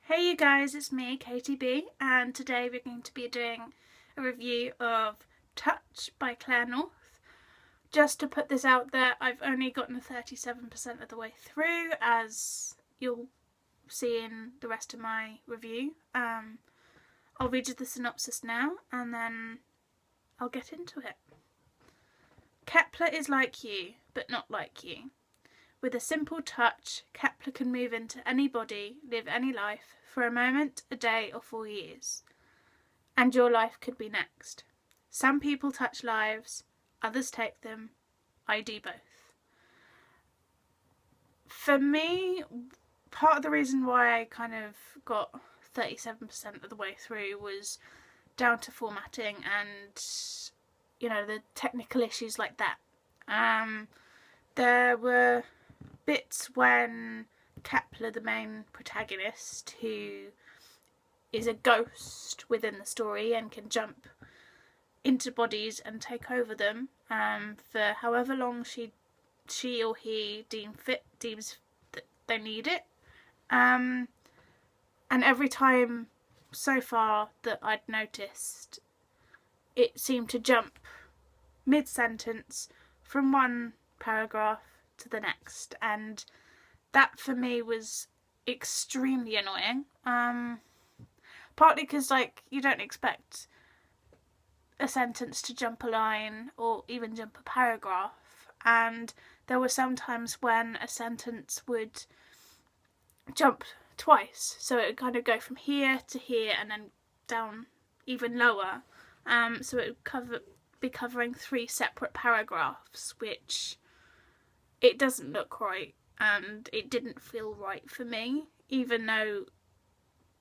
Hey you guys, it's me, Katie B, and today we're going to be doing a review of Touch by Claire North. Just to put this out there, I've only gotten 37% of the way through, as you'll see in the rest of my review. I'll read you the synopsis now, and then I'll get into it. Kepler is like you, but not like you. With a simple touch, Kepler can move into any body, live any life, for a moment, a day, or 4 years. And your life could be next. Some people touch lives, others take them. I do both. For me, part of the reason why I kind of got 37% of the way through was down to formatting and, the technical issues like that. There were bits when Kepler, the main protagonist, who is a ghost within the story and can jump into bodies and take over them for however long she or he deems that they need it. And every time so far that I'd noticed, it seemed to jump mid-sentence from one paragraph to the next, and that for me was extremely annoying. Partly because you don't expect a sentence to jump a line or even jump a paragraph, and there were some times when a sentence would jump twice, so it would kind of go from here to here and then down even lower, so it would be covering 3 separate paragraphs, which it doesn't look right, and it didn't feel right for me, even though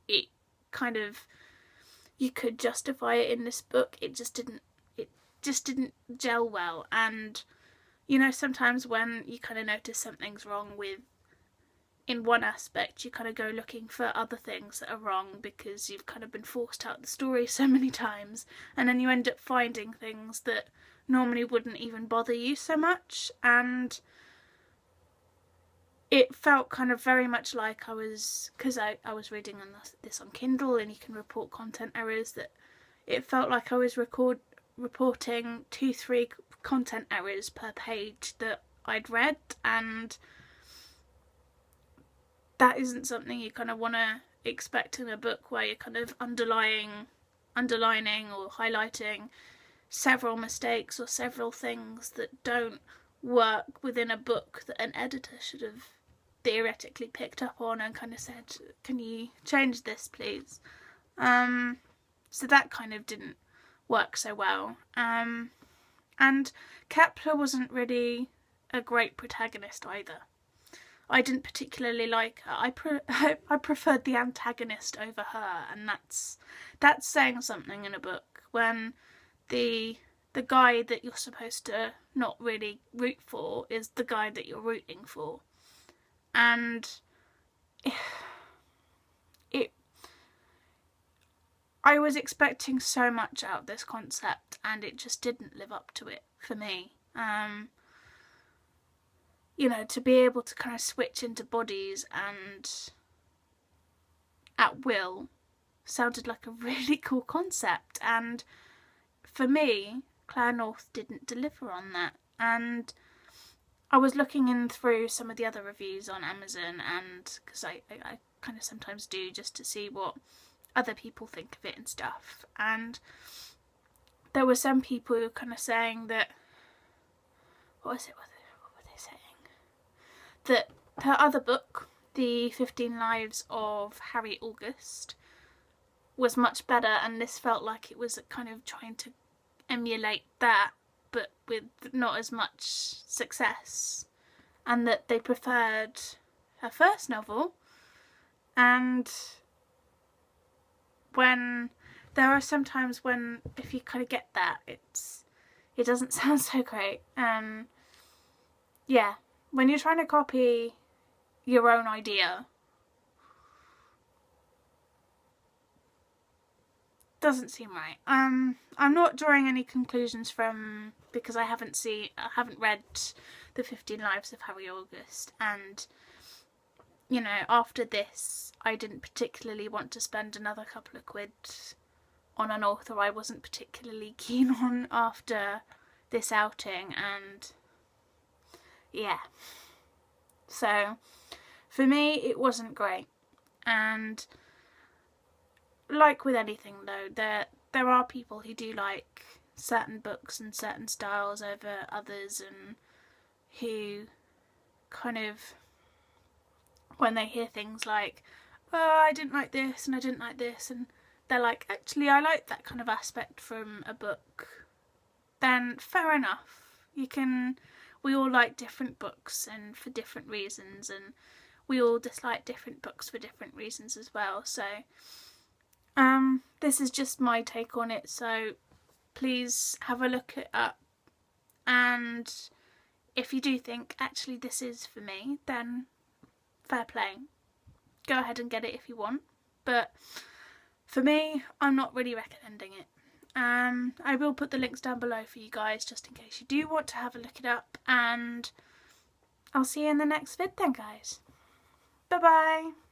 it kind of, you could justify it in this book. It just didn't gel well. And sometimes when you kind of notice something's wrong with in one aspect, you kind of go looking for other things that are wrong because you've kind of been forced out the story so many times, and then you end up finding things that normally wouldn't even bother you so much. And it felt kind of very much like because I was reading this on Kindle, and you can report content errors, that it felt like I was reporting 2-3 content errors per page that I'd read, and that isn't something you kind of want to expect in a book where you're kind of underlining or highlighting several mistakes or several things that don't work within a book that an editor should have theoretically picked up on and kind of said, can you change this please? So that kind of didn't work so well. And Kepler wasn't really a great protagonist either. I didn't particularly like her. I preferred the antagonist over her, and that's saying something in a book when the guy that you're supposed to not really root for is the guy that you're rooting for. And I was expecting so much out of this concept, and it just didn't live up to it for me. To be able to kind of switch into bodies and at will sounded like a really cool concept, and for me, Claire North didn't deliver on that. And I was looking in through some of the other reviews on Amazon, and because I kind of sometimes do, just to see what other people think of it and stuff, and there were some people who were kind of saying that, what were they saying? That her other book, The 15 Lives of Harry August, was much better, and this felt like it was kind of trying to emulate that, but with not as much success, and that they preferred her first novel. And when there are some times when, if you kind of get that, it doesn't sound so great. Yeah, when you're trying to copy your own idea, doesn't seem right. I'm not drawing any conclusions from, because I haven't read The 15 Lives of Harry August, and you know, after this, I didn't particularly want to spend another couple of quid on an author I wasn't particularly keen on after this outing, and yeah. So, for me, it wasn't great. And like with anything though, there are people who do like certain books and certain styles over others, and who kind of, when they hear things like, oh, I didn't like this and I didn't like this, and they're like, actually I like that kind of aspect from a book, then fair enough. We all like different books and for different reasons, and we all dislike different books for different reasons as well. So this is just my take on it, so please have a look it up, and if you do think actually this is for me, then fair play. Go ahead and get it if you want, but for me, I'm not really recommending it. I will put the links down below for you guys just in case you do want to have a look it up, and I'll see you in the next vid then, guys. Bye bye.